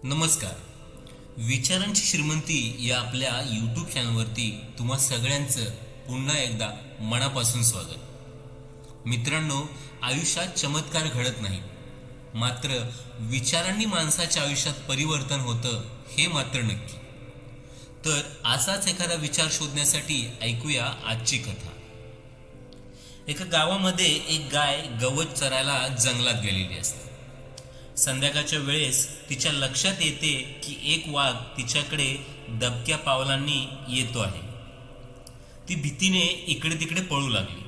नमस्कार. विचारांची श्रीमंती या आपल्या यूट्यूब चॅनलवरती तुम्हा सगळ्यांचं पुन्हा एकदा मनापासून स्वागत. मित्रांनो, आयुष्यात चमत्कार घडत नाही, मात्र विचारांनी माणसाच्या आयुष्यात परिवर्तन होतं हे मात्र नक्की. तर असाच एखादा विचार शोधण्यासाठी ऐकूया आजची कथा. एका गावामध्ये एक गाय गवत चरायला जंगलात गेलेली असते. संध्याकाळच्या वेळेस तिच्या लक्षात येते की एक वाघ तिच्याकडे दबक्या पावलांनी येतो आहे. ती भीतीने इकडे तिकडे पळू लागली.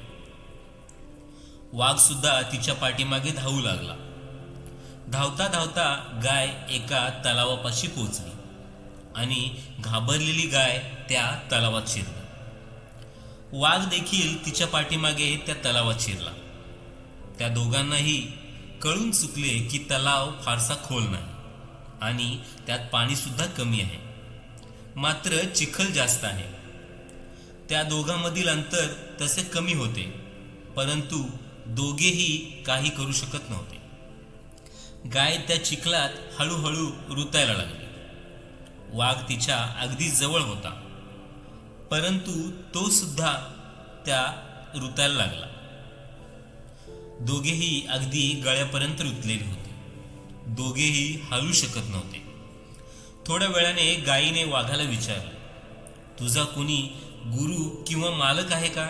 वाघ सुद्धा तिच्या पाठीमागे धावू लागला. धावता धावता गाय एका तलावापाशी पोहोचली आणि घाबरलेली गाय त्या तलावात शिरली. वाघ देखील तिच्या पाठीमागे त्या तलावात शिरला. त्या दोघांनाही कळून चुकले की तलाव फारसा खोल नाही आणि त्यात पाणी सुद्धा कमी आहे, मात्र चिखल जास्त आहे. त्या दोघांमधील अंतर तसे कमी होते, परंतु दोघेही काही करू शकत नव्हते. गाय त्या चिखलात हळूहळू रुतायला लागली. वाघ तिच्या अगदी जवळ होता, परंतु तो सुद्धा त्या रुतायला लागला. दोघेही अगदी गळ्यापर्यंत रुतलेले होते. दोघेही हलू शकत नव्हते. थोड्या वेळाने गायीने वाघाला विचारले, तुझा कोणी गुरु किंवा मालक आहे का?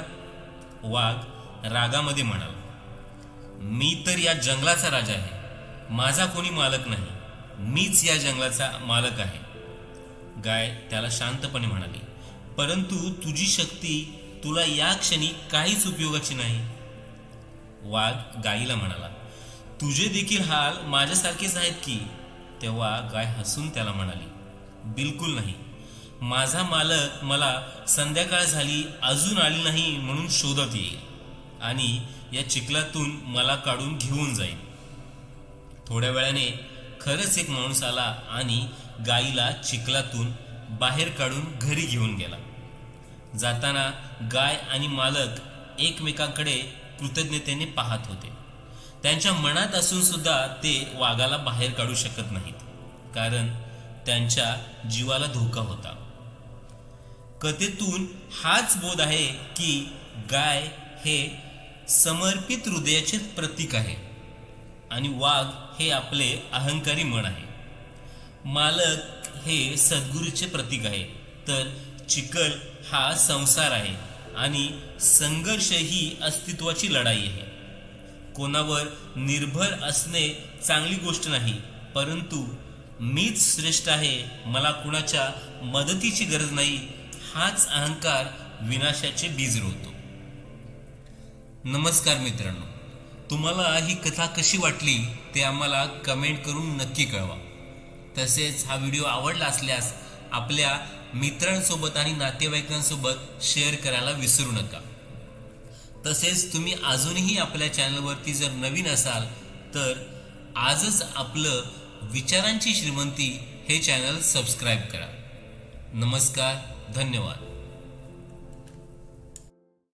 वाघ रागामध्ये म्हणाला, मी तर या जंगलाचा राजा आहे. माझा कोणी मालक नाही. मीच या जंगलाचा मालक आहे. गाय त्याला शांतपणे म्हणाली, परंतु तुझी शक्ती तुला या क्षणी काहीच उपयोगाची नाही. वाघ गायीला म्हणाला, तुझे देखील हाल माझ्यासारखेच आहेत की? तेव्हा गाय हसून त्याला म्हणाली, बिलकुल नाही. माझा मालक मला संध्याकाळ झाली अजून आली नाही म्हणून शोधत येईल आणि या चिखलातून मला काढून घेऊन जाईल. थोड्या वेळाने खरंच एक माणूस आला आणि गायीला चिखलातून बाहेर काढून घरी घेऊन गेला. जाताना गाय आणि मालक एकमेकांकडे कृतज्ञतेने पाहत होते. त्यांच्या मनात असून सुद्धा ते वाघाला बाहेर काढू शकत नाहीत, कारण त्यांच्या जीवाला धोका होता. कथेतून हाच बोध आहे की गाय हे समर्पित हृदयाचे प्रतीक आहे आणि वाघ हे आपले अहंकारी मन आहे. मालक हे सद्गुरूचे प्रतीक आहे, तर चिखल हा संसार आहे आणि संघर्ष ही अस्तित्वाची लढाई आहे. कोणावर निर्भर असणे चांगली गोष्ट नाही, परंतु मीच श्रेष्ठ आहे, मला कुणाच्या मदतीची गरज नाही, हाच अहंकार विनाशाचे बीज रोवतो. नमस्कार मित्रांनो, तुम्हाला ही कथा कशी वाटली ते आम्हाला कमेंट करून नक्की कळवा. तसेच हा व्हिडिओ आवडला असल्यास आपल्या मित्रांसोबत आणि नातेवाईकांसोबत शेअर करायला विसरू नका. तसेच तुम्ही अजूनही आपल्या चॅनलवरती जर नवीन असाल तर आजच आपलं विचारांची श्रीमंती हे चॅनल सबस्क्राईब करा. नमस्कार, धन्यवाद.